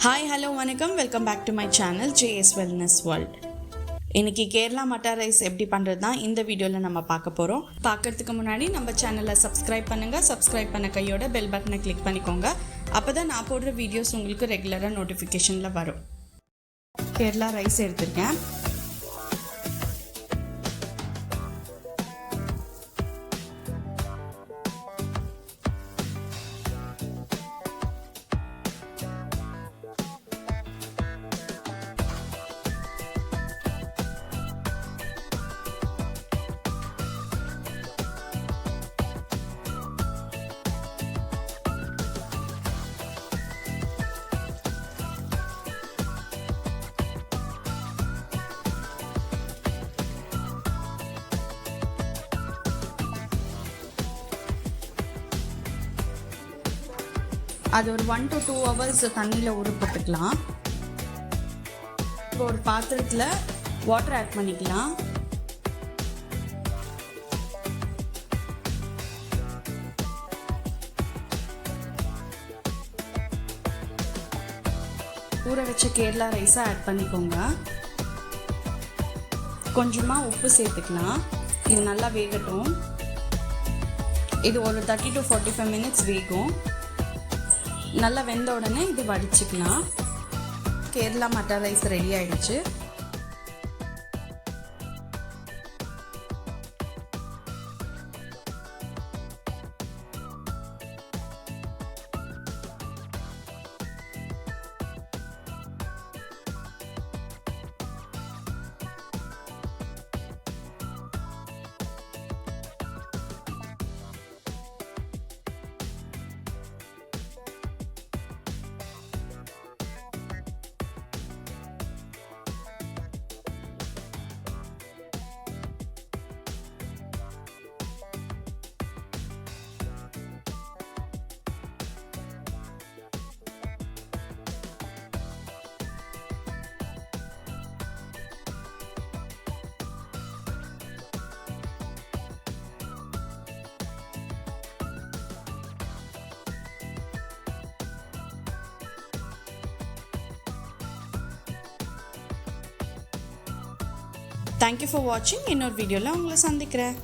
Hi hello வணக்கம், welcome back to my channel JS Wellness World. இன்னைக்கு Kerala மட்டா rice எப்படி பண்ணுறது தான் இந்த வீடியோவில் நம்ம பார்க்க போகிறோம். பார்க்கறதுக்கு முன்னாடி நம்ம சேனலை சப்ஸ்கிரைப் பண்ணுங்கள். சப்ஸ்கிரைப் பண்ண கையோட பெல் பட்டனை கிளிக் பண்ணிக்கோங்க. அப்போ தான் நான் போடுற வீடியோஸ் உங்களுக்கு ரெகுலராக நோட்டிஃபிகேஷனில் வரும். கேரளா ரைஸ் எடுத்திருக்கேன். அது ஒரு 1 to 2 hours தண்ணியில் ஊற போட்டுக்கலாம். இப்போ ஒரு பாத்திரத்தில் வாட்டர் ஆட் பண்ணிக்கலாம். ஊற வச்ச கேரளா ரைஸை ஆட் பண்ணிக்கோங்க. கொஞ்சமாக உப்பு சேர்த்துக்கலாம். இது நல்லா வேகட்டும். இது ஒரு 30 to 45 minutes வேகும். நல்லா வெந்த உடனே இது வடிச்சுக்கலாம். கேரளா மட்டா ரைஸ் ரெடி ஆயிடுச்சு. Thank you for watching. இன்னொரு வீடியோவில் உங்களை சந்திக்கிறேன்.